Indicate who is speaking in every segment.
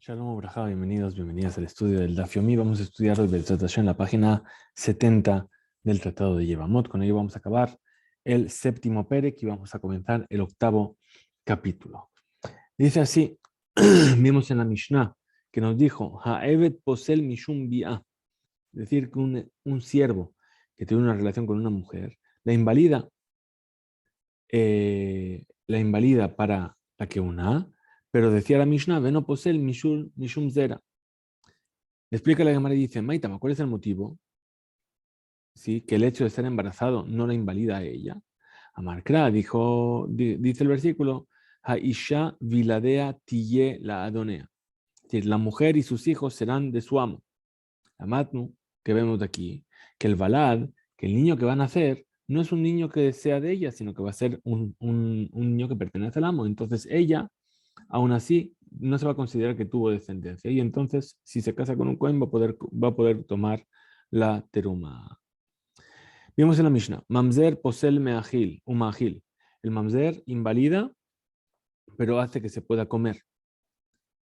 Speaker 1: Shalom Obrajá, bienvenidos, bienvenidas al estudio del Daf Yomi. Vamos a estudiar hoy en la página 70 del Tratado de Yevamot. Con ello vamos a acabar el séptimo Perek y vamos a comenzar el octavo capítulo. Dice así, vimos en la Mishnah que nos dijo, Ha'evet posel mishum bi'a, es decir, que un siervo que tiene una relación con una mujer, la invalida para la que una, pero decía la Mishnah, veno posel mishum zera. Le explica la Gemara y dice, Maitama, ¿cuál es el motivo? ¿Sí? Que el hecho de estar embarazado no la invalida a ella. Amarkra dice el versículo, Haisha viladea tiye la adonea. Es decir, la mujer y sus hijos serán de su amo. La matnu, que vemos de aquí, que el balad, que el niño que va a nacer, no es un niño que sea de ella, sino que va a ser un niño que pertenece al amo. Entonces ella, aún así, no se va a considerar que tuvo descendencia. Y entonces, si se casa con un Cohen, va a poder tomar la teruma. Vimos en la Mishnah, Mamzer posel meahil, umahil. El mamzer invalida, pero hace que se pueda comer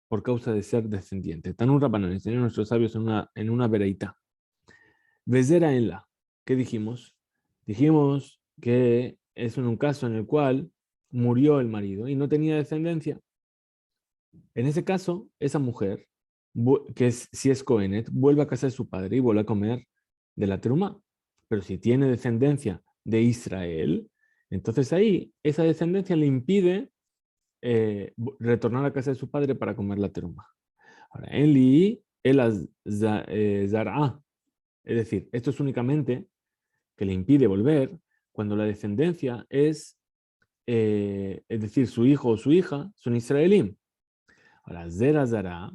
Speaker 1: por causa de ser descendiente. Tanur Rabbanan, enseñaron nuestros sabios en una vereita. Vezera en la. ¿Qué dijimos? Dijimos que es un caso en el cual murió el marido y no tenía descendencia. En ese caso, esa mujer, si es Cohenet, vuelve a casa de su padre y vuelve a comer de la teruma. Pero si tiene descendencia de Israel, entonces ahí esa descendencia le impide retornar a casa de su padre para comer la teruma. Ahora, Eli, el zar'a, es decir, esto es únicamente que le impide volver cuando la descendencia es decir, su hijo o su hija son israelíes. Ahora, Zera Zara,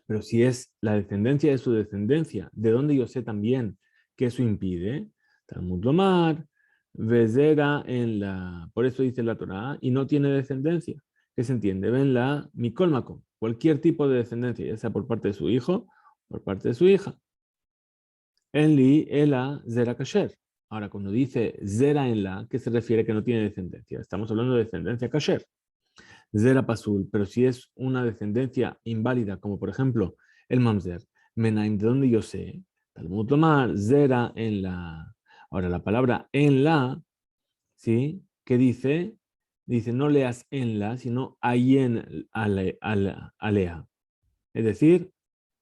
Speaker 1: pero si es la descendencia de su descendencia, ¿de dónde yo sé también que eso impide? Talmud Lomar, Vezera en la, por eso dice la Torah, y no tiene descendencia. ¿Qué se entiende? Ven la Mikol Makom, cualquier tipo de descendencia, ya sea por parte de su hijo, por parte de su hija. Enli, Ela, Zera Kasher. Ahora, cuando dice Zera en la, ¿qué se refiere que no tiene descendencia? Estamos hablando de descendencia Kasher. Zera Pasul, pero si es una descendencia inválida, como por ejemplo el Mamzer, Menaim, de donde yo sé, Talmud Lomar, Zera en la. Ahora, la palabra en la, ¿sí? ¿Qué dice? Dice, no leas en la, sino ayen alea. Es decir,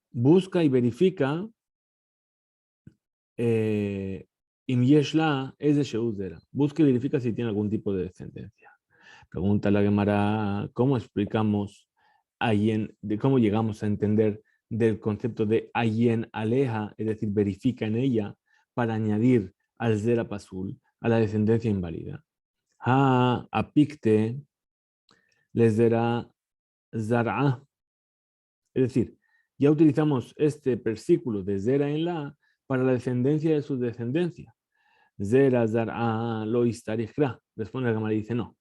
Speaker 1: busca y verifica im yeshla es de Sheuz Zera. Busca y verifica si tiene algún tipo de descendencia. Pregunta la Gemara, ¿cómo explicamos de cómo llegamos a entender del concepto de ayen aleja, es decir, verifica en ella, para añadir al zera pasul, a la descendencia inválida? Ha apicte les zera zar'a. Es decir, ya utilizamos este versículo de zera en la para la descendencia de su descendencia. Zera zar'a lo istarichra. Responde la Gemara y dice no.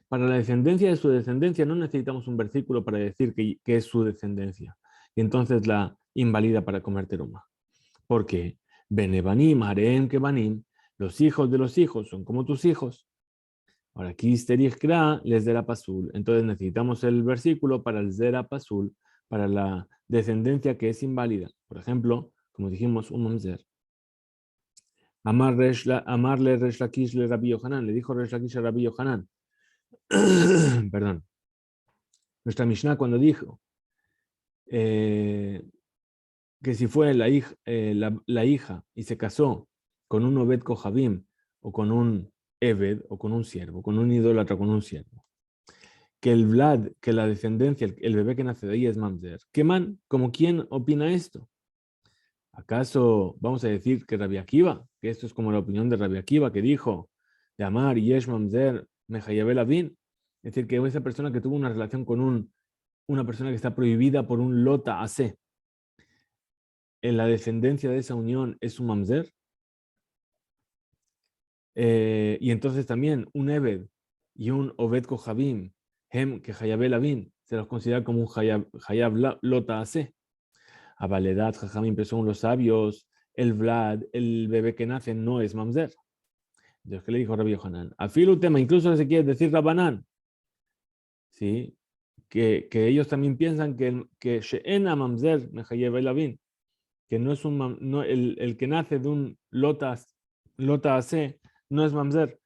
Speaker 1: Para la descendencia de su descendencia no necesitamos un versículo para decir que es su descendencia. Y entonces la invalida para comer teruma. ¿Por qué? Benebanim, harem kebanim, los hijos de los hijos son como tus hijos. Ahora aquí Sterikra les zera pasul. Entonces necesitamos el versículo para el zera pasul, para la descendencia que es inválida. Por ejemplo, como dijimos, un mamzer. Amarle Resh Lakish le Rabbi Yohanan, le dijo Resh Lakish a Rabbi Yohanan. Perdón. Nuestra Mishnah cuando dijo que si fue la hija y se casó con un Obed Kohabim o con un Eved o con un siervo, con un idólatra, con un siervo, que el Vlad, que la descendencia, el bebé que nace de ahí es Mamzer. ¿Qué man? ¿Como quién opina esto? ¿Acaso vamos a decir que Rabbi Akiva, que esto es como la opinión de Rabbi Akiva, que dijo de Amar Yesh Mamzer Mejayabel Avin? Es decir, que esa persona que tuvo una relación con una persona que está prohibida por un lota AC, en la descendencia de esa unión es un mamzer, y entonces también un Eved y un Obed Kohabim, Hem que Hayabel Avin, se los considera como un Hayab lota AC. A Valedad, Jajamim, según los sabios, el Vlad, el bebé que nace, no es mamzer. Dios que le dijo Rabbi Yohanan, afilu tema, incluso se quiere decir Rabanán, ¿sí? que ellos también piensan que She'ena Mamzer Mechayev Elavin, que no es no, el que nace de un lota ase, no es Mamzer.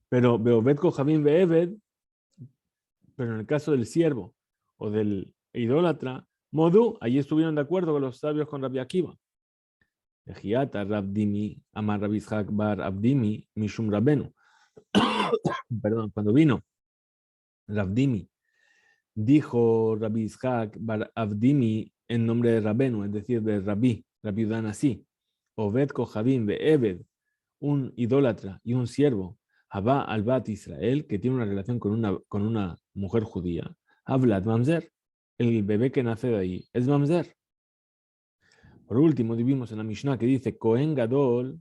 Speaker 1: Pero Beobed Kohabim Be'eved, pero en el caso del siervo o del idólatra, Modu, allí estuvieron de acuerdo con los sabios con Rabbi Akiva. Ejiata Rabdimi, Amar Rabbi Ishak Bar Abdimi, Mishum Rabenu. Perdón, cuando vino Rabdimi, dijo Rabbi Ishak Bar Abdimi en nombre de Rabenu, es decir, de Rabbi Dan así. Obed Kohabim Be'eved, un idólatra y un siervo, Abba al-Bat Israel, que tiene una relación con una mujer judía, Hablat Mamzer, el bebé que nace de ahí, es Mamzer. Por último, vimos en la Mishnah que dice Kohen Gadol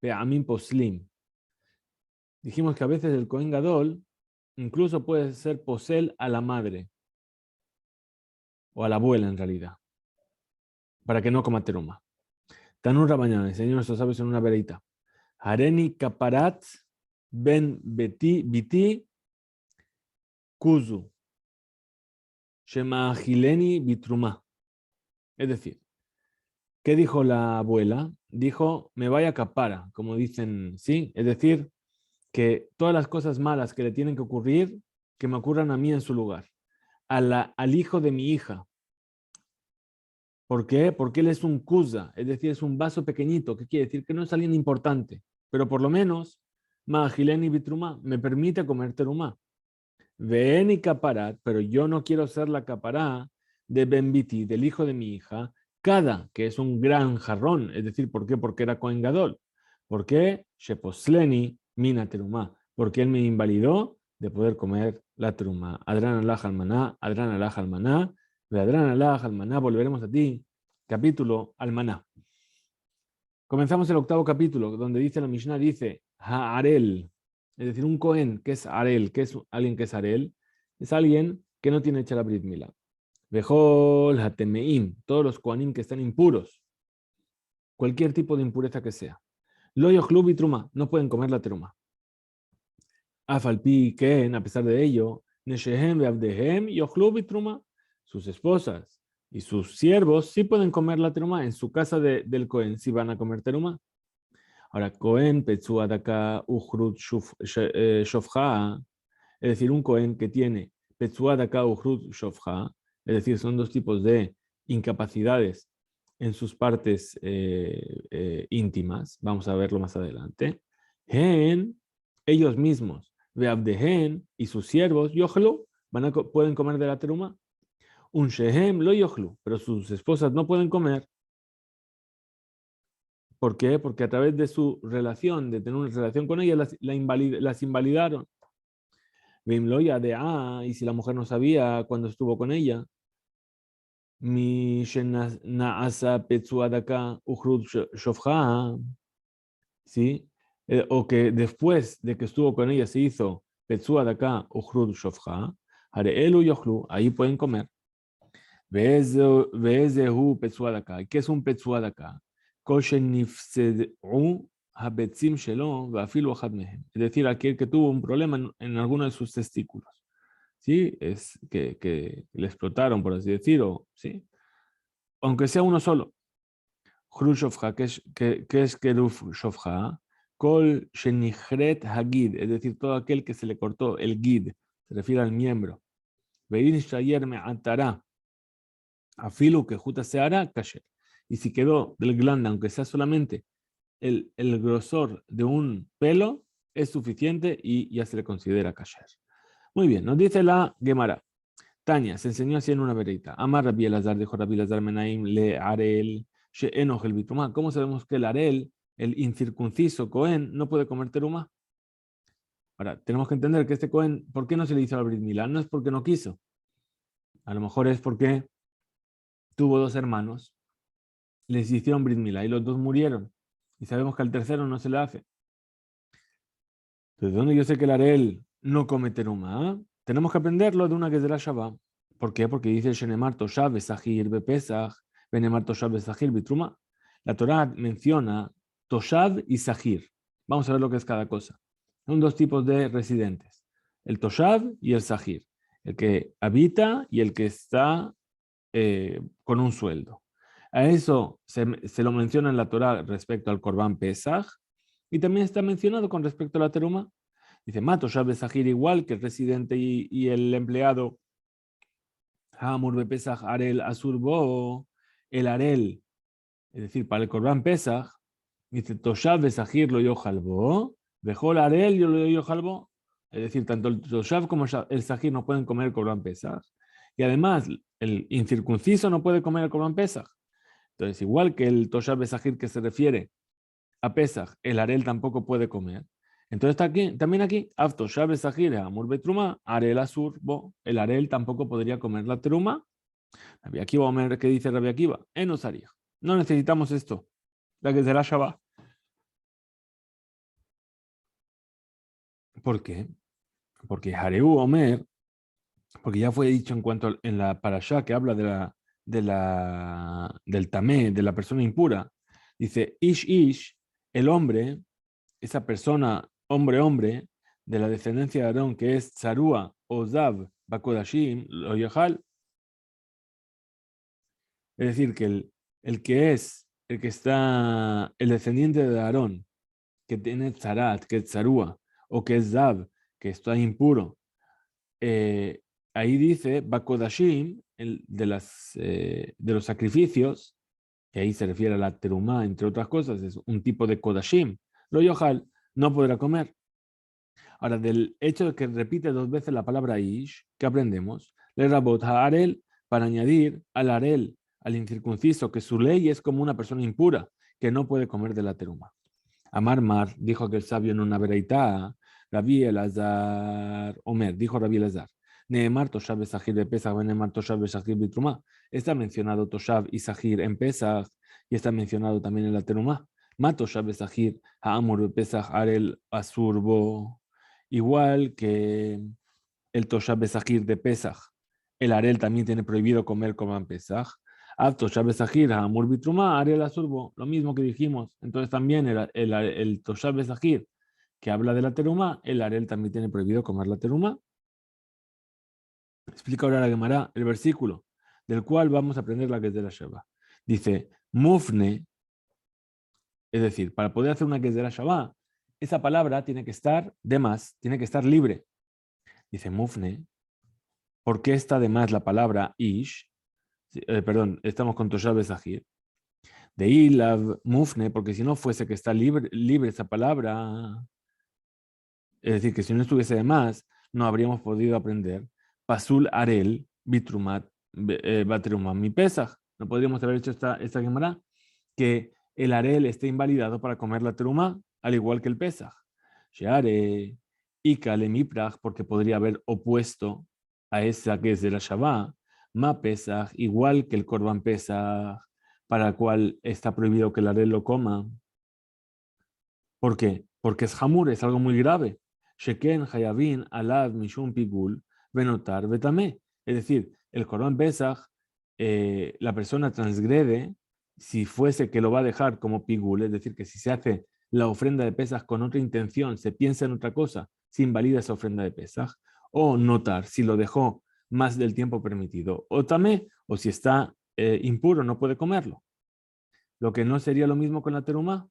Speaker 1: Pe'amim Poslim. Dijimos que a veces el Kohen Gadol incluso puede ser posel a la madre o a la abuela en realidad, para que no coma teruma. Tanur Rabañán, enseñó nuestros sabios en una vereita. Hareni Kaparat Ben Biti Kuzu Shema Gileni Bitruma. Es decir, ¿qué dijo la abuela? Dijo, me vaya capara, como dicen, ¿sí? Es decir, que todas las cosas malas que le tienen que ocurrir, que me ocurran a mí en su lugar. Al hijo de mi hija. ¿Por qué? Porque él es un kuza, es decir, es un vaso pequeñito, que quiere decir que no es alguien importante, pero por lo menos, Mahileni Bitruma, me permite comer terumá. Ven y caparat, pero yo no quiero ser la capará de Benbiti, del hijo de mi hija, Cada, que es un gran jarrón, es decir, ¿por qué? Porque era Cohen Gadol. ¿Por qué? Sheposleni mina terumá, porque él me invalidó de poder comer la terumá. Adran alaj almaná, adran alaj almaná, adran alaj almaná, volveremos a ti. Capítulo almaná. Comenzamos el octavo capítulo, donde dice la Mishnah, dice, Ha'arel, es decir, un Cohen, que es Arel, que es alguien que es Arel, es alguien que no tiene hecha la Brit Milá. Vejol Hatemeim, todos los Kohanim que están impuros, cualquier tipo de impureza que sea. Lo yochlu bitruma, no pueden comer la teruma. Afalpi ken, a pesar de ello, Neshehem ve'avdehem yochlu bitruma, sus esposas y sus siervos sí pueden comer la teruma en su casa del Cohen, si van a comer teruma. Ahora, Cohen petzuadaka uchrut shofcha, es decir, un Cohen que tiene petzuadaka uchrut shofcha, es decir, son dos tipos de incapacidades en sus partes íntimas, vamos a verlo más adelante. Hen, ellos mismos, veabdehen y sus siervos, yochlu, pueden comer de la teruma. Un shehem lo yochlu, pero sus esposas no pueden comer. ¿Por qué? Porque a través de su relación, de tener una relación con ella, las invalidaron. Y si la mujer no sabía cuando estuvo con ella, ¿sí? O que después de que estuvo con ella se hizo Petzuadaka Uchrud Shofcha, Hareelu Yochlu, ahí pueden comer. Veezehu Petzuadaka. ¿Qué es un Petzuadaka? Es decir, aquel que tuvo un problema en alguno de sus testículos. ¿Sí? Es que le explotaron, por así decirlo, ¿sí? Aunque sea uno solo. Khrushchevka, que es Keruf Shofcha, Kol Shenichret Hagid, es decir, todo aquel que se le cortó el gid, se refiere al miembro. Vein Shayer me atará, afilu que juta se hará, kasher. Y si quedó del glande, aunque sea solamente el grosor de un pelo, es suficiente y ya se le considera kasher. Muy bien, nos dice la Gemara. Tania, se enseñó así en una vereita. Amar Rabbi Elazar, dijo Rabbi Elazar Menaim, le Arel, she'enoch el bitrumá. ¿Cómo sabemos que el Arel, el incircunciso Cohen, no puede comer teruma? Ahora, tenemos que entender que este Cohen, ¿por qué no se le hizo la Brit Milá? No es porque no quiso. A lo mejor es porque tuvo dos hermanos, les hicieron Brit Milá y los dos murieron. Y sabemos que al tercero no se le hace. Entonces, ¿de dónde yo sé que el Arel no come teruma? Tenemos que aprenderlo de una que es de la Shabbat. ¿Por qué? Porque dice el Shenemar Toshav Besahir Bepesach, Benemar Toshav Besahir Bitruma. La Torah menciona Toshav y Sahir. Vamos a ver lo que es cada cosa. Son dos tipos de residentes, el Toshav y el Sahir. el que habita y el que está con un sueldo. A eso se lo menciona en la Torá respecto al Corbán Pesaj y también está mencionado con respecto a la teruma. Dice, Mato Besajir igual que el residente y el empleado. Hamur be Pesaj Arel Asurbo, el Arel, es decir, para el Corbán Pesaj, dice Toshav Besajir lo yo jalbo, Bejol Arel yo lo yo jalbo. Es decir, tanto el Toshav como el Sajir no pueden comer el Corbán Pesaj. Y además, el incircunciso no puede comer el Corbán Pesaj. Entonces, igual que el Toshav Besajir que se refiere a Pesaj, el Arel tampoco puede comer. Entonces está aquí, también aquí, Afto Shabe Sahir, Amur Betruma, Arel Asur, el Arel tampoco podría comer la truma. Rabbi Akiva Omer, ¿qué dice Rabbi Akiva? Enosaria. No necesitamos esto. La que será Shabbat. ¿Por qué? Porque Hareu Omer, porque ya fue dicho en cuanto en la parashá que habla del tamé, de la persona impura, dice Ish, el hombre, esa persona, hombre, de la descendencia de Aarón, que es Tzarua, Ozav, Bakodashim, Loyahal, es decir, que el que está, el descendiente de Aarón, que tiene Tzarat, que es Tzarua, o que es Zav, que está impuro, ahí dice Bakodashim, de los sacrificios, que ahí se refiere a la terumá, entre otras cosas, es un tipo de Kodashim, Loyahal, no podrá comer. Ahora, del hecho de que repite dos veces la palabra ish, ¿qué aprendemos? Le rabot ha'arel, para añadir al arel, al incircunciso, que su ley es como una persona impura, que no puede comer de la teruma. Amar Mar, dijo aquel sabio en una vereitá, Rabbi Elazar, Omer, dijo Rabbi Elazar, Neemar Toshav Besahir de Pesach, Neemar Toshav Besahir Bitruma. Está mencionado Toshav y Sahir en Pesach, y está mencionado también en la teruma. Ma Toshav Besahir, Ha'amur Pesach, Arel Asurbo. Igual que el Toshav Besahir de Pesach, el Arel también tiene prohibido comer como en Pesach. Av Toshav Besahir, Hamur Bitruma, Arel Asurbo, lo mismo que dijimos. Entonces también el Toshav Besahir, que habla de la teruma, el Arel también tiene prohibido comer la teruma. Explica ahora la Gemara el versículo del cual vamos a aprender la que es de la Shabbat. Dice, Mufne, es decir, para poder hacer una que es de la Shabbat, esa palabra tiene que estar de más, tiene que estar libre. Dice Mufne, ¿por qué está de más la palabra ish? Perdón, estamos con Toshav Besahir. De ilav mufne, porque si no fuese que está libre esa palabra, es decir, que si no estuviese de más, no habríamos podido aprender pasul arel bitrumat batrumat mi pesach. No podríamos haber hecho esta gemara que el arel esté invalidado para comer la teruma, al igual que el pesach. Sheare y kale miprach, porque podría haber opuesto a esa que es de la Shabbat, ma pesach, igual que el korban pesach, para el cual está prohibido que el arel lo coma. ¿Por qué? Porque es hamur, es algo muy grave. Sheken hayavin alav mishum pigul benotar betame. Es decir, el korban pesach, la persona transgrede si fuese que lo va a dejar como pigul, es decir, que si se hace la ofrenda de pesach con otra intención, se piensa en otra cosa, se invalida esa ofrenda de pesach, o notar si lo dejó más del tiempo permitido, o tamé, o si está impuro, no puede comerlo. Lo que no sería lo mismo con la teruma,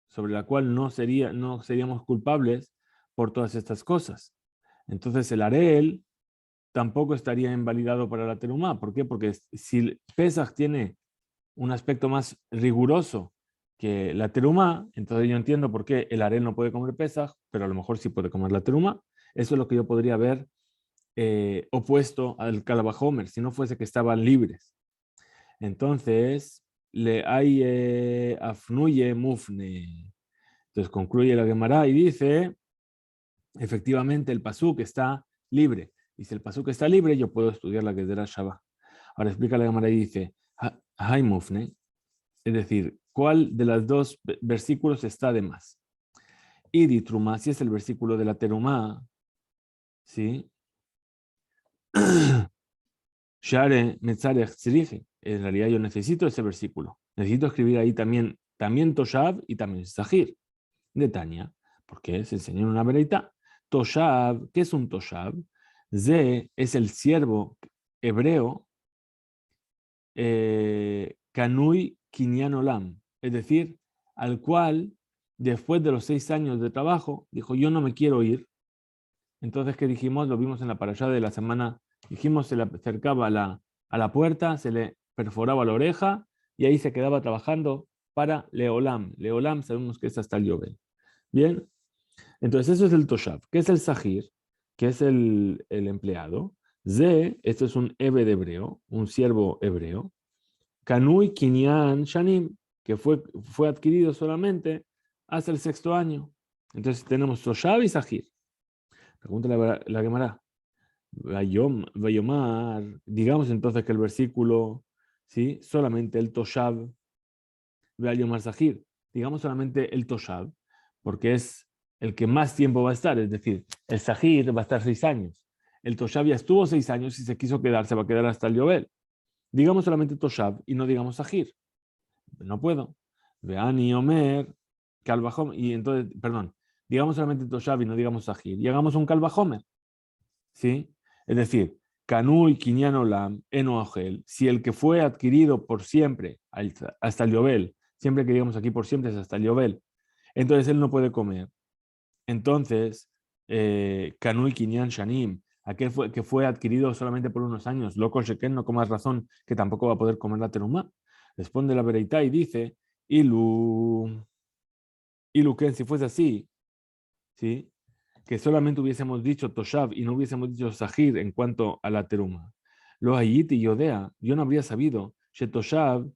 Speaker 1: sobre la cual no seríamos culpables por todas estas cosas. Entonces el arel tampoco estaría invalidado para la teruma. ¿Por qué? Porque si Pesach tiene un aspecto más riguroso que la teruma, entonces yo entiendo por qué el arel no puede comer Pesach, pero a lo mejor sí puede comer la teruma. Eso es lo que yo podría haber opuesto al Calabajomer, si no fuese que estaban libres. Entonces, le hay afnuye mufne. Entonces concluye la Gemara y dice, efectivamente el pasuk está libre. Y si el pasuk está libre, yo puedo estudiar la que es de la Shabbat. Ahora explica la Gemara y dice, hay mufne, es decir, ¿cuál de los dos versículos está de más? Idi truma, si es el versículo de la terumá, ¿sí? Share metzarech tzriche. En realidad yo necesito ese versículo. Necesito escribir ahí también Toshav y también Sahir de Tania, porque se enseña en una vereita. Toshav, ¿qué es un Toshav? Ze es el siervo hebreo, Kanui Kinyan Olam, es decir, al cual después de los 6 años de trabajo dijo, yo no me quiero ir. Entonces, ¿qué dijimos? Lo vimos en la parashá de la semana. Dijimos, se le acercaba a la puerta, se le perforaba la oreja y ahí se quedaba trabajando para Leolam. Leolam sabemos que es hasta el Yobel. Bien, entonces eso es el Toshav. ¿Qué es el Sahir? ¿Qué es el empleado? Ze, esto es un Ebed hebreo, un siervo hebreo. Kanui Kinyan Shanim, que fue adquirido solamente hasta el 6.º año. Entonces tenemos Toshav y Sahir. Pregunta la Gemara. Vayomar, digamos entonces que el versículo, ¿sí? Solamente el Toshav, Vayomar Sahir, digamos solamente el Toshav, porque es el que más tiempo va a estar, es decir, el Sahir va a estar 6 años. El Toshav ya estuvo 6 años y se quiso quedar, se va a quedar hasta el Yobel. Digamos solamente Toshav y no digamos Sahir. No puedo. Veani Omer, Kalvahomer, y entonces, perdón, digamos solamente Toshav y no digamos Sahir. Y hagamos un Kalvahomer. ¿Sí? Es decir, Kanui Kinyan Olam Enoagel, si el que fue adquirido por siempre hasta el Yobel, siempre que digamos aquí por siempre es hasta el Yobel, entonces él no puede comer. Entonces, Kanui Kinyan Shanim, aquel que fue adquirido solamente por unos años, loco Sheken, no con más razón que tampoco va a poder comer la terumá. Responde la Bereitá y dice, Ilu, Ken, si fuese así, ¿sí? Que solamente hubiésemos dicho Toshav y no hubiésemos dicho Sahir en cuanto a la teruma. Lo Hayiti Yodea, yo no habría sabido, que Toshav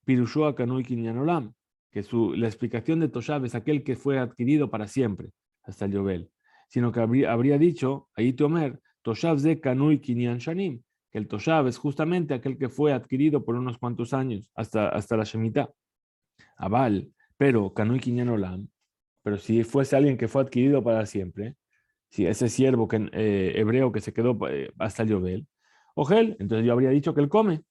Speaker 1: Pirushoa Kanui Kinyan Olam, que la explicación de Toshav es aquel que fue adquirido para siempre, hasta el Yobel, sino que habría dicho, Hayiti Omer, Toshav Ze Kanui Kinyan Shanim, que el Toshav es justamente aquel que fue adquirido por unos cuantos años, hasta la Shemitah. Abal, pero Kanui Kinyan Olam, pero si fuese alguien que fue adquirido para siempre, si ese siervo hebreo que se quedó hasta el Yobel, Ogel, entonces yo habría dicho que él come.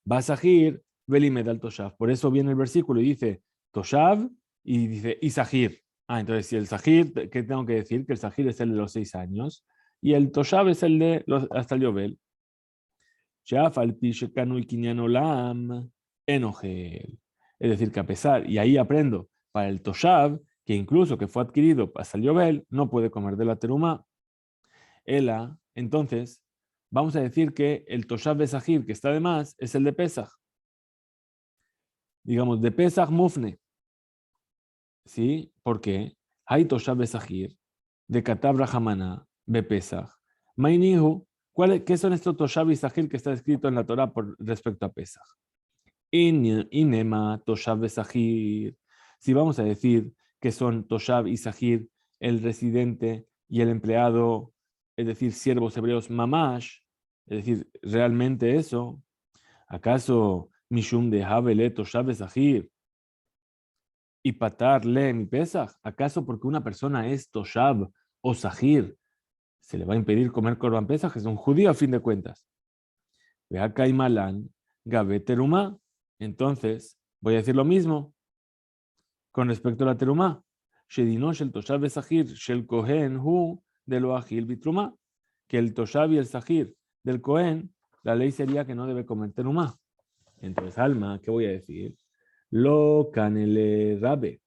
Speaker 1: Basahir, Belimed al Toshav. Por eso viene el versículo y dice Toshav y dice Isahir. Entonces si el Sahir, ¿qué tengo que decir? Que el Sahir es el de los 6 años y el Toshav es el de hasta el Yobel. Shafal Pishekanu y Kinyan Olam Enogel. Es decir, que a pesar, y ahí aprendo, para el Toshav, que incluso que fue adquirido hasta el Yobel, no puede comer de la teruma. Ela, entonces, vamos a decir que el Toshav Besahir, que está de más, es el de Pesach. Digamos, de Pesach Mufne. ¿Sí? ¿Por qué? Hay Toshav Besahir, de Katab Rahamana, Be Pesach. Mainihu, ¿qué son estos Toshav Besahir que está escrito en la Torah respecto a Pesach? Inema Toshav Besahir. Si vamos a decir que son Toshav y Sahir, el residente y el empleado, es decir, siervos hebreos mamash, es decir, realmente eso, ¿acaso Mishum de Havele Toshav Besahir y Patar le mi Pesach? ¿Acaso porque una persona es Toshav o Sahir se le va a impedir comer Korban Pesach? Es un judío a fin de cuentas. Ve acá y Malan, Gabe Terumá. Entonces, voy a decir lo mismo con respecto a la terumá. Shedinosh el toshav besahir shel kohen hu de lo agil bitrumá. Que el toshav y el sahir del kohen, la ley sería que no debe comer terumá. Entonces, Alma, ¿qué voy a decir? Lo canele rabe.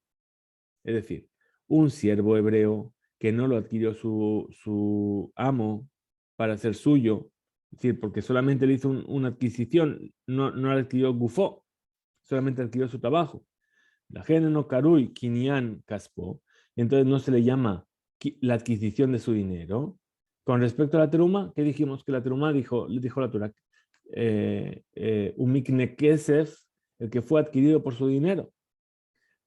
Speaker 1: Es decir, un siervo hebreo que no lo adquirió su amo para ser suyo, es decir, porque solamente le hizo una adquisición, no adquirió gufó, solamente adquirió su trabajo. La gente no karui kinyan caspo, entonces no se le llama la adquisición de su dinero. Con respecto a la teruma, ¿qué dijimos? Que la teruma le dijo la Torah, un mikne kesef, el que fue adquirido por su dinero.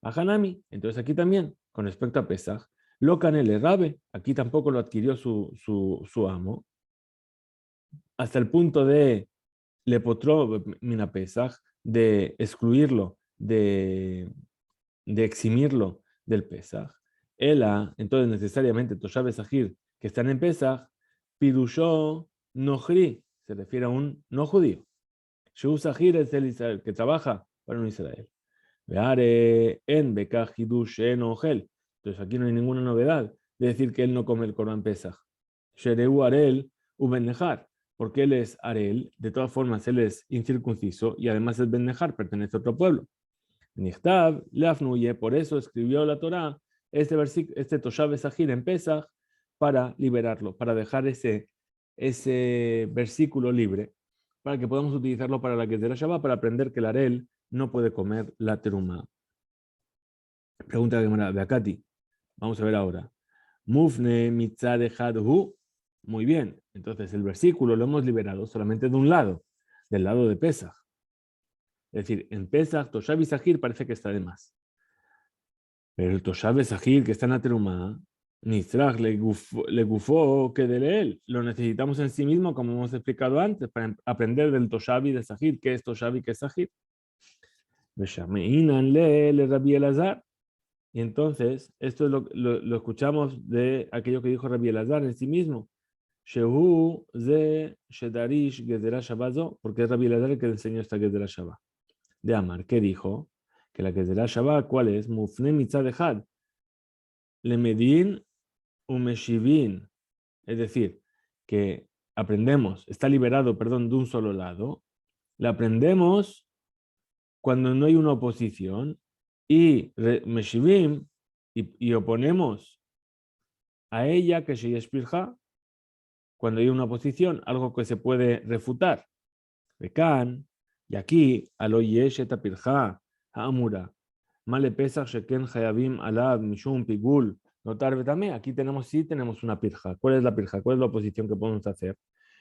Speaker 1: A Hanami, entonces aquí también, con respecto a Pesach, lo canele rabe, aquí tampoco lo adquirió su amo, hasta el punto de le potró mina Pesach, de excluirlo, de eximirlo del Pesach. Ela, entonces necesariamente Toshav Sahir, que están en Pesach, Pirushó Nohri, se refiere a un no judío. Shu Sahir es el Israel, que trabaja para un Israel. Veare en Bekah Hidush en Ogel. Entonces aquí no hay ninguna novedad de decir que él no come el Corban Pesach. Shereu Arel Ubenejar, porque él es Arel, de todas formas él es incircunciso y además es Benejar, pertenece a otro pueblo. Nichtav Leafnuye, por eso escribió la Torá este Toshav Esahir en Pesach para liberarlo, para dejar ese versículo libre, para que podamos utilizarlo para la Gezerah Shabbat, para aprender que el Arel no puede comer la teruma. Pregunta de Akati. Vamos a ver ahora. Mufne mitzad hu. Muy bien. Entonces el versículo lo hemos liberado solamente de un lado, del lado de Pesach. Es decir, en Pesach, Toshav y Sahir parece que está de más. Pero el Toshav Sahir que está en la teruma, Nitzrach le gufó que de él. Lo necesitamos en sí mismo, como hemos explicado antes, para aprender del Toshav y de Sahir, qué es Toshav y qué es Sahir. Beshameinan le Rabbi Elazar. Y entonces, esto es lo escuchamos de aquello que dijo Rabbi Elazar en sí mismo. Shehu ze shedarish gezerah shabazo, porque es Rabbi Elazar el que enseñó esta gezerah shabbat. De Amar, ¿qué dijo? Que la gezerah shabbat, ¿cuál es? Mufne mitzad echad. Lemedin umeshivin. Es decir, que aprendemos, está liberado, perdón, de un solo lado. La aprendemos cuando no hay una oposición. Y meshivim, y oponemos a ella que sheyeshpirja, cuando hay una oposición, algo que se puede refutar. Bekan, y aquí, aloyesh etapirja, ha'amura, male pesach sheken hayabim alab mishum pigul, notar también, aquí tenemos una pirja. ¿Cuál es la pirja? ¿Cuál es la oposición que podemos hacer?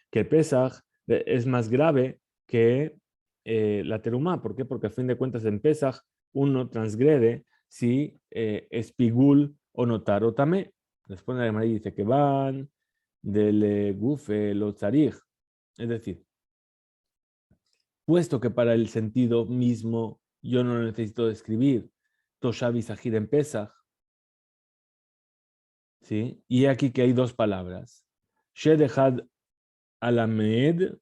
Speaker 1: Que el pesach es más grave que la terumá. ¿Por qué? Porque a fin de cuentas en pesach uno transgrede si es pigul o notar o tamé. Después la Gemara dice que van del gufe lo tzarich. Es decir, puesto que para el sentido mismo yo no necesito describir Toshav y Sahir en Pesach, ¿sí? Y aquí que hay dos palabras. Shedechad alamed,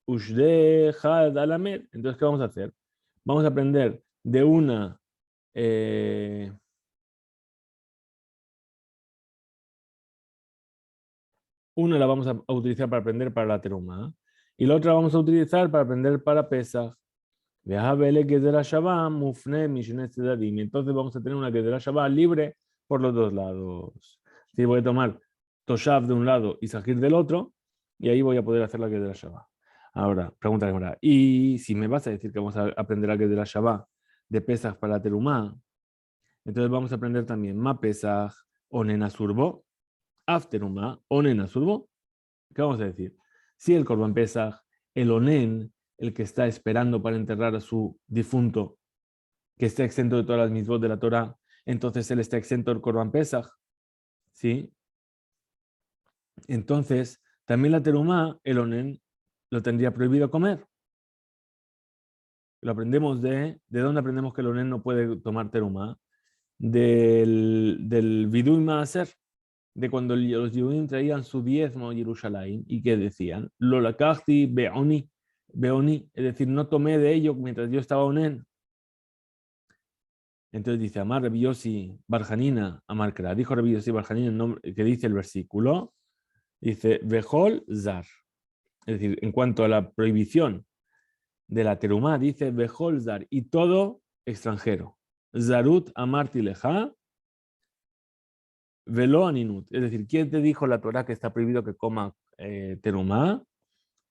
Speaker 1: Ushdechad alamed. Entonces, ¿qué vamos a hacer? Vamos a aprender de una la vamos a utilizar para aprender para la teruma y la otra vamos a utilizar para aprender para Pesach. Entonces vamos a tener una Gezerah Shabbat libre por los dos lados. Sí, voy a tomar Toshav de un lado y Sahir del otro, y ahí voy a poder hacer la Gezerah Shabbat. Ahora, pregunta ahora, y si me vas a decir que vamos a aprender la Gezerah Shabbat de Pesach para la teruma, entonces vamos a aprender también Ma Pesach, Onen Asurbo, Afteruma, Onen Asurbo. ¿Qué vamos a decir? Si el Korban Pesach, el Onen, el que está esperando para enterrar a su difunto, que está exento de todas las mitzvot de la Torah, entonces él está exento del Korban Pesach, ¿sí? Entonces, también la terumá, el Onen, lo tendría prohibido comer. Lo aprendemos ¿de dónde aprendemos que el Onen no puede tomar terumá? Del Vidui Maaser, de cuando los Yehudim traían su diezmo a Jerusalén y que decían, lo lakachti beoni, es decir, no tomé de ello mientras yo estaba onen. Entonces dice, Amar Rabbi Yossi Barjanina, Amar Kra, dijo Rabbi Yossi Barjanina, que dice el versículo, dice, Behol Zar. Es decir, en cuanto a la prohibición de la terumá, dice, Behol Zar, y todo extranjero. Zarut Amarti Leja, Velo Aninut. Es decir, ¿quién te dijo la Torah que está prohibido que coma terumá?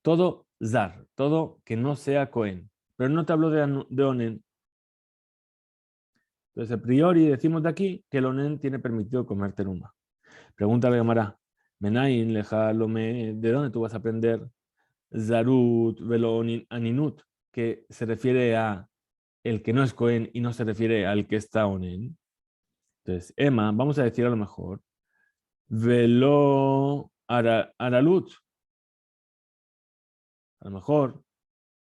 Speaker 1: Todo Zar, todo que no sea Cohen. Pero no te hablo de Onen. Entonces, a priori decimos de aquí que el Onen tiene permitido comer teruma. Pregunta a la Gemara, Menayin leja lome, ¿de dónde tú vas a aprender Zarut velo aninut? Que se refiere a el que no es Cohen y no se refiere al que está Onen. Entonces, Emma, vamos a decir a lo mejor, velo aralut. A lo mejor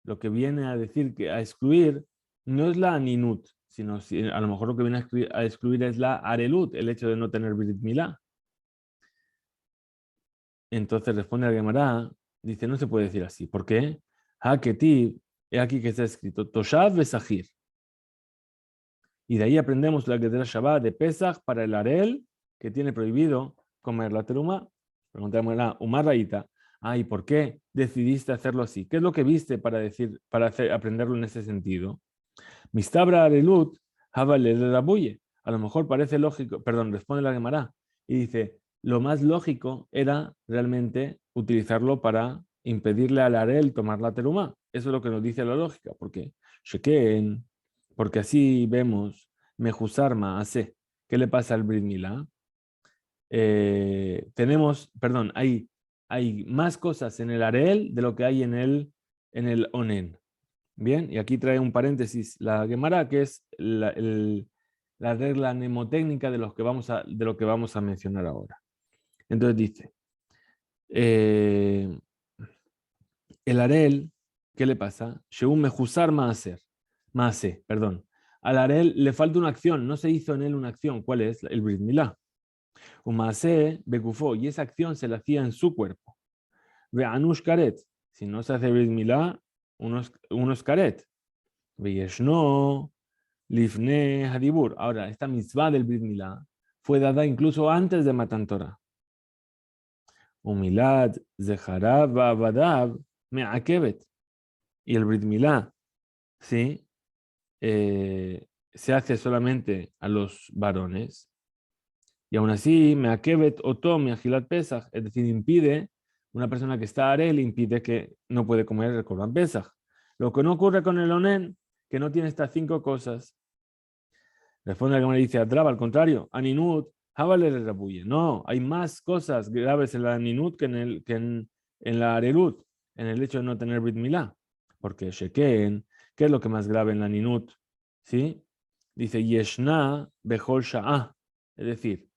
Speaker 1: lo que viene a decir que a excluir no es la aninut, sino a lo mejor lo que viene a excluir es la arelut, el hecho de no tener Brit Milá. Entonces responde a Gemara, dice, no se puede decir así. ¿Por qué? Haketib, es aquí que está escrito, Toshav Besahir. Y de ahí aprendemos la Gezerah Shabbat de Pesach para el Arel, que tiene prohibido comer la teruma. Pregunta la Gemara, Umar Raita, ¿y por qué decidiste hacerlo así? ¿Qué es lo que viste para decir, aprenderlo en ese sentido? Mistabra arelut, habale de rabuye. A lo mejor parece lógico, perdón, responde la Gemara y dice, lo más lógico era realmente utilizarlo para impedirle al Arel tomar la teruma. Eso es lo que nos dice la lógica. ¿Por qué? Sheken, porque así vemos, mejusarma hace. ¿Qué le pasa al Brit Milá? Tenemos, perdón, hay más cosas en el Arel de lo que hay en el Onen. Bien, y aquí trae un paréntesis la Gemara, que es la regla mnemotécnica de lo que vamos a mencionar ahora. Entonces dice, eh, el Arel, ¿qué le pasa? Según Mejusar Maase, perdón. Al Arel le falta una acción, no se hizo en él una acción. ¿Cuál es? El Brit Milá. Un Maase Bekufó, y esa acción se la hacía en su cuerpo. Ve Anush Karet, si no se hace Brit Milá, unos Karet. Veyeshno, Lifne Hadibur. Ahora, esta mitzvah del Brit Milá fue dada incluso antes de Matan Torah. Umilad, Zeharav, Badav, Me'akevet. Y el Brit Milá, ¿sí? Se hace solamente a los varones. Y aún así, Me'akevet Otom, Me'ajilat Pesach. Es decir, impide, una persona que está arel, impide que no puede comer el Korban Pesach. Lo que no ocurre con el Onen, que no tiene estas 5 cosas. Responde la Gemara y dice, Atraba, al contrario, Aninut, Habale le Rabuye. No, hay más cosas graves en la Aninut que en la Arelut, en el hecho de no tener Brit Milá. Porque Sheken, ¿qué es lo que más grave en la Aninut? ¿Sí? Dice, Yeshna Behol Sha'ah. Es decir,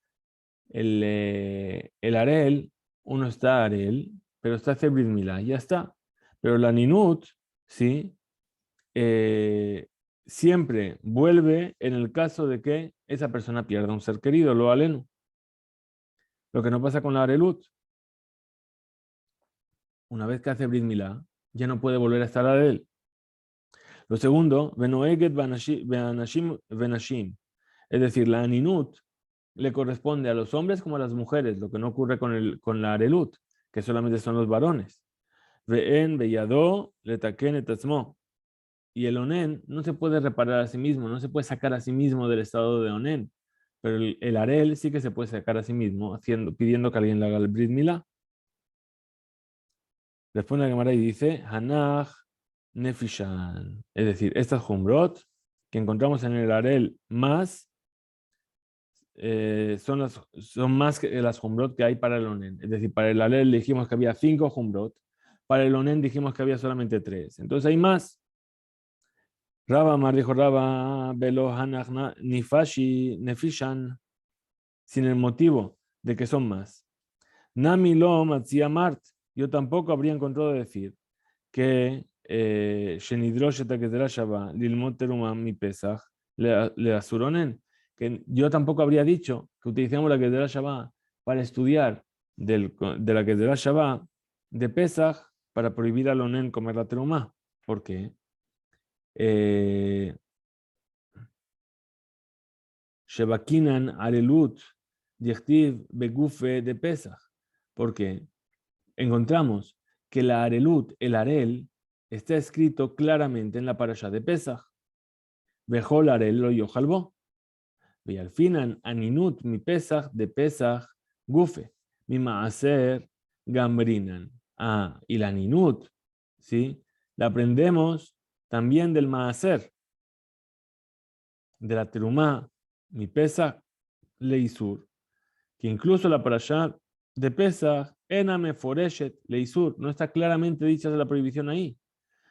Speaker 1: el Arel, uno está Arel, pero está hace Brit Milá, ya está. Pero la Aninut, ¿sí? Siempre vuelve en el caso de que esa persona pierda un ser querido, lo aleno. Lo que no pasa con la Arelut. Una vez que hace Brit Milá, ya no puede volver a estar a él. Lo segundo, Benoeget Benashim. Es decir, la Aninut le corresponde a los hombres como a las mujeres, lo que no ocurre con la Arelut, que solamente son los varones. Ve'en Beyadó Letaken etasmo. Y el Onen no se puede reparar a sí mismo, no se puede sacar a sí mismo del estado de Onen. Pero el Arel sí que se puede sacar a sí mismo, pidiendo que alguien le haga el Brit Milá. Responde la Gemara y dice, Hanach Nefishan. Es decir, estas Jumbrot que encontramos en el Arel más, son más que las Jumbrot que hay para el Onen. Es decir, para el Arel dijimos que había 5 Jumbrot, para el Onen dijimos que había solamente 3. Entonces hay más. Raba Mar dijo Raba, Velo Hanach Nifashi Nefishan, sin el motivo de que son más. Nami lo Matzia Mart, yo tampoco habría encontrado decir que Shenidrosh Etaketera Shaba, Lilmot Teruma mi Pesach, le asuronen, que yo tampoco habría dicho que utilizamos la Ketera Shaba para estudiar de la Ketera Shaba de Pesach para prohibir al Onen comer la teruma. ¿Por qué? Shebakinan Arelut Dichtiv Begufe de Pesach. Porque encontramos que la Arelut, el Arel, está escrito claramente en la parasha de Pesach. Bejol Arel lo yojalbo. Y al final, Aninut mi Pesach de Pesach Gufe. Mi Maaser Gambrinan. Y la Aninut, ¿sí? La aprendemos también del Maaser, de la Terumá, mi Pesach Leisur, que incluso la parasha de Pesach, Ename Foreshet Leisur, no está claramente dicha la prohibición ahí,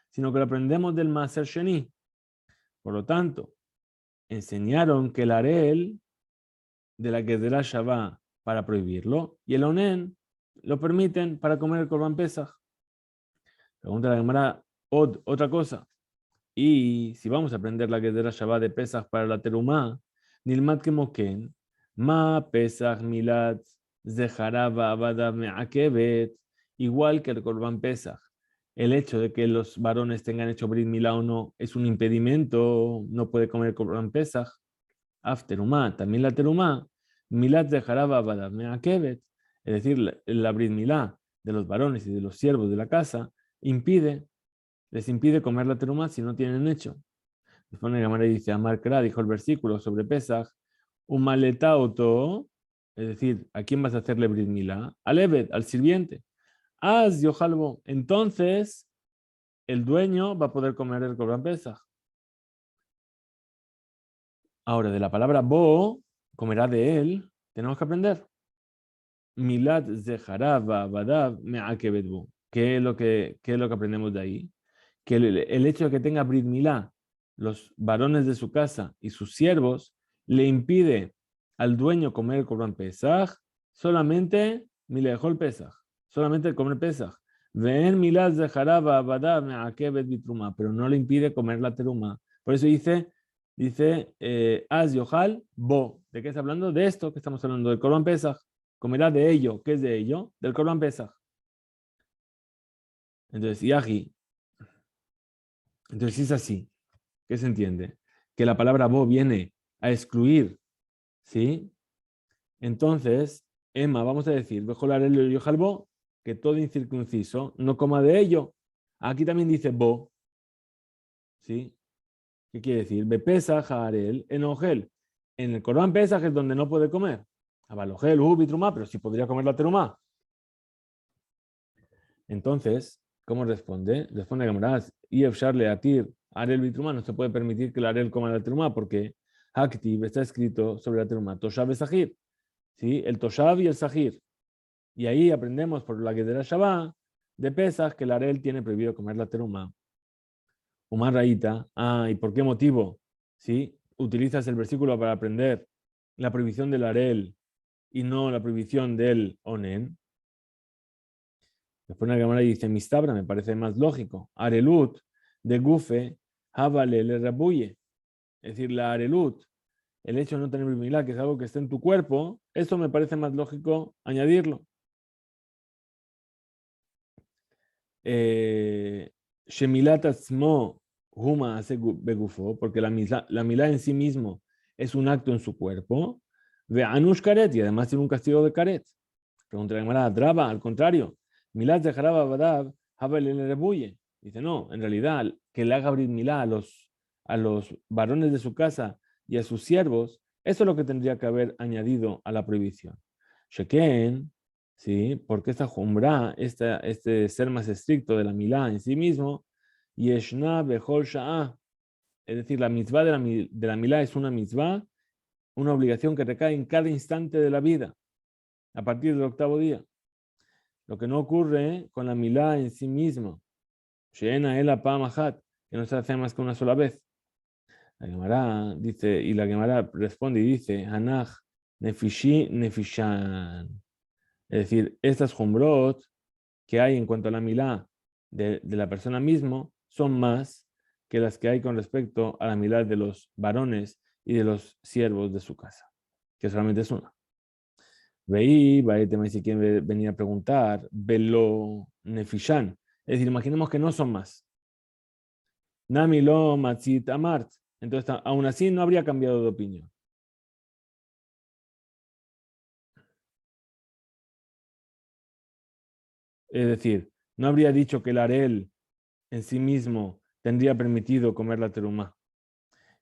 Speaker 1: sino que lo aprendemos del Maaser Sheni. Por lo tanto, enseñaron que el Arel de la Gedera Shabbat para prohibirlo y el Onen lo permiten para comer el Korban Pesach. Pregunta la Gemara otra cosa. Y si vamos a aprender la Gedera Shabbat de Pesach para la Terumá, Nilmat Kemoken, Ma Pesach Milad Zeharaba Abada Me'akevet, igual que el Korban Pesach. El hecho de que los varones tengan hecho Brit Milá o no es un impedimento, no puede comer Korban Pesach. Af Terumá, también la Terumá, Milad Zeharaba Abada Me'akevet. Es decir, la Brit Milá de los varones y de los siervos de la casa les impide comer la terumá si no tienen hecho. Después la Gemara dice, Amar Kra, dijo el versículo sobre Pesach, un maletauto, es decir, ¿a quién vas a hacerle Brit Milá? Al Eved, al sirviente. Haz yojalbo. Entonces, el dueño va a poder comer el Corban Pesach. Ahora, de la palabra bo, comerá de él, tenemos que aprender. Milad zehará badav me'akebedbu. ¿Qué es lo que aprendemos de ahí? Que el hecho de que tenga Brit Milá, los varones de su casa y sus siervos, le impide al dueño comer el Corban Pesach solamente Milejol Pesach, solamente el comer Pesach. Ven Milad zehará badav me'akebed bitruma, pero no le impide comer la teruma. Por eso dice Az Yohal Bo. ¿De qué está hablando? De esto que estamos hablando, del Corban Pesach. Comerá de ello. ¿Qué es de ello? Del Corban Pesach. Entonces, Yahi. Entonces, si es así, ¿qué se entiende? Que la palabra Bo viene a excluir, ¿sí? Entonces, Emma, vamos a decir, Bejolar el Yohal Bo, que todo incircunciso no coma de ello. Aquí también dice Bo, ¿sí? ¿Qué quiere decir? Bepesach Harel enogel. En el Corban Pesach es donde no puede comer. Abalogel, bitrumá, pero sí podría comer la terumá. Entonces, ¿cómo responde? Responde Gamraz, y Efsharle Atir, Arel bitrumá, no se puede permitir que el Arel coma la terumá porque Haktiv está escrito sobre la terumá, Toshav y Sahir, ¿sí? El Toshav y el Sahir. Y ahí aprendemos por la Gedera Shabbat de Pesach que el Arel tiene prohibido comer la terumá. Umar Raíta, ¿y por qué motivo? ¿Sí? Utilizas el versículo para aprender la prohibición del Arel y no la prohibición del Onen. Después la Gemara dice, Mistabra me parece más lógico. Arelut de Gufe, Havale le Rabuye. Es decir, la Arelut, el hecho de no tener Bimilá, que es algo que está en tu cuerpo, eso me parece más lógico añadirlo. Shemilat Atzmo Huma hace Begufo, porque la milá en sí mismo es un acto en su cuerpo. Ve Anush Karet, y además tiene un castigo de Karet. Pregunta la Gemara, Draba, al contrario. Milad de Jaraba Badab, Habel le rebuye. Dice, no, en realidad, que le haga abrir milá a los varones de su casa y a sus siervos, eso es lo que tendría que haber añadido a la prohibición. Sheken, ¿sí? Porque esta jumbra, este ser más estricto de la milá en sí mismo, Yeshna Behol Sha'ah, es decir, la mitzvah de la milá es una mitzvah, una obligación que recae en cada instante de la vida, a partir del octavo día. Lo que no ocurre con la milá en sí mismo, Sheena el Apamahat, que no se hace más que una sola vez. La Gemara dice, y la Gemara responde y dice, Hanach Nefishi Nefishan. Es decir, estas jumbrot que hay en cuanto a la milá de la persona mismo son más que las que hay con respecto a la milá de los varones y de los siervos de su casa, que solamente es una. Veí, si quieren venir a preguntar, velo nefishan. Es decir, imaginemos que no son más. Nami lo matzit amart. Entonces, aún así no habría cambiado de opinión. Es decir, no habría dicho que el arel en sí mismo tendría permitido comer la terumá.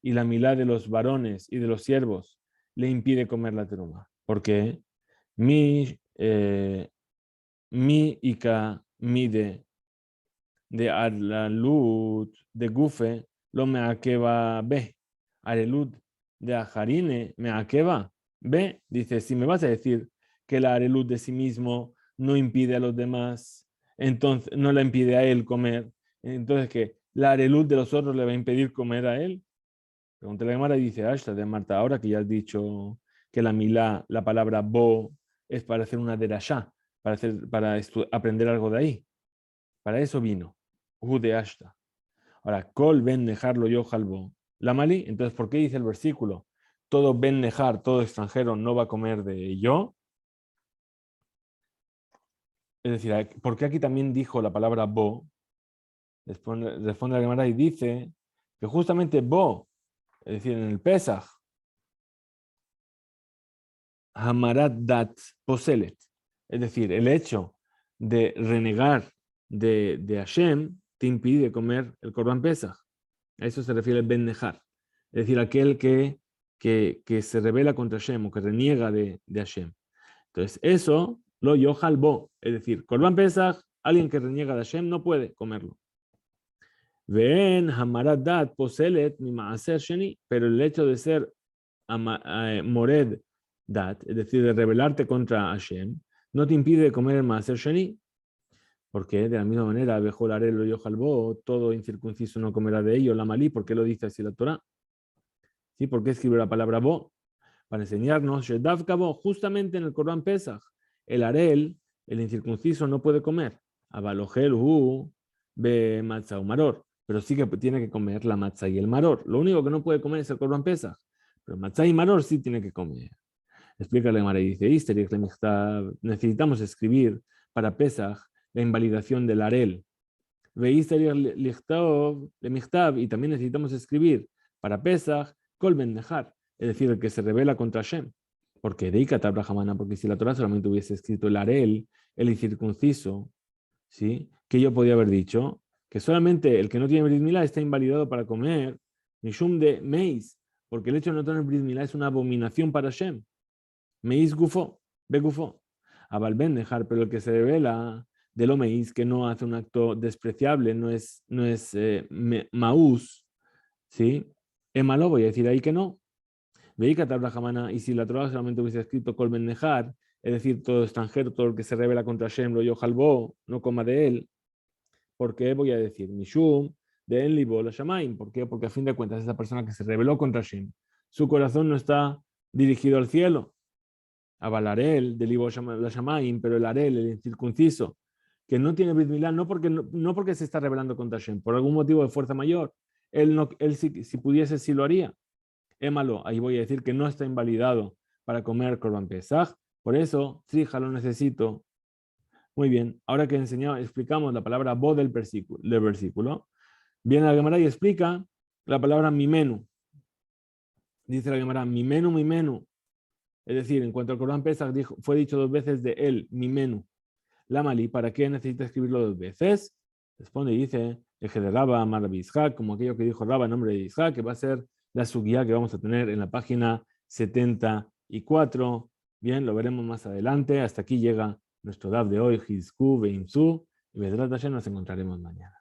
Speaker 1: Y la milá de los varones y de los siervos le impide comer la terumá. ¿Por qué? Mi ika mide de Arlalut de Gufe lo me aqueba B. Arelut de Ajarine me aqueba B. Dice, si me vas a decir que la Arelut de sí mismo no impide a los demás, entonces no la impide a él comer, entonces que la Arelut de los otros le va a impedir comer a él. Pregunta la Gemara y dice, Ashta de Marta, ahora que ya has dicho que la milá, la palabra bo, es para hacer una derashá, para aprender algo de ahí. Para eso vino. De Ashta. Ahora, Kol ben nejarlo yo jalbo. La malí, entonces, ¿por qué dice el versículo? Todo ben nejar, todo extranjero no va a comer de yo. Es decir, ¿por qué aquí también dijo la palabra bo? Responde la Gemara y dice que justamente bo, es decir, en el Pesach, Hamarat dat poselet. Es decir, el hecho de renegar de Hashem te impide comer el Corban Pesach. A eso se refiere el Ben Nejar. Es decir, aquel que se rebela contra Hashem o que reniega de Hashem. Entonces, eso lo yohal bo. Es decir, Corban Pesach, alguien que reniega de Hashem no puede comerlo. Ven hamarat dat poselet mi maaser sheni. Pero el hecho de ser mored dat, es decir, de rebelarte contra Hashem, no te impide comer el maaser sheni. Porque de la misma manera, bejolarelo y ojalbo, todo incircunciso no comerá de ello, la malí, ¿por qué lo dice así la Torah? ¿Sí? ¿Por qué escribe la palabra bo? Para enseñarnos, Shedavka bo, justamente en el Corban Pesach, el arel, el incircunciso, no puede comer. Abalogel be matzah o maror, pero sí que tiene que comer la matzah y el maror. Lo único que no puede comer es el Corban Pesach, pero matzah y maror sí tiene que comer. Explica la Gemara y dice, necesitamos escribir para Pesach la invalidación del arel. Y también necesitamos escribir para Pesach Kol Ben Nejar, es decir, el que se revela contra Hashem. Porque porque si la Torah solamente hubiese escrito el arel, el incircunciso, ¿sí? Que yo podía haber dicho que solamente el que no tiene Brit Milá está invalidado para comer Mishum de Meis, porque el hecho de no tener Brit Milá es una abominación para Hashem. Meis gufo, be gufo. Abal Ben Nejar, pero el que se revela de lo meis, que no hace un acto despreciable, no es maús, ¿sí? Es malo, voy a decir ahí que no. Veíka Tabrajamana, y si la Torah solamente hubiese escrito Kolben Nejar, es decir, todo extranjero, todo el que se revela contra Hashem, lo yojalbo, no coma de él, ¿por qué voy a decir Mishum de Enlibo la Shamaim? ¿Por qué? Porque a fin de cuentas, esa persona que se rebeló contra Hashem, su corazón no está dirigido al cielo. Abalarel, del Libo la Shamaim, pero el Arel, el incircunciso, que no tiene Brit Milá, no porque se está rebelando contra Hashem, por algún motivo de fuerza mayor. Él si pudiese, sí lo haría. Émalo, ahí voy a decir que no está invalidado para comer Korban Pesach, por eso, trija lo necesito. Muy bien, ahora que explicamos la palabra bo del versículo, viene la Gemara y explica la palabra mimenu. Dice la Gemara, mimenu. Es decir, en cuanto al Corban Pesach fue dicho 2 veces de él, mimenu. La malí, ¿para qué necesita escribirlo 2 veces? Responde y dice, eje de Raba, Amar Rabbi Yitzhak, como aquello que dijo Raba en nombre de Yitzhak, que va a ser la suguía que vamos a tener en la página 74. Bien, lo veremos más adelante. Hasta aquí llega nuestro DAF de hoy, Hizku, Beimsu, y Bedrat Hashem nos encontraremos mañana.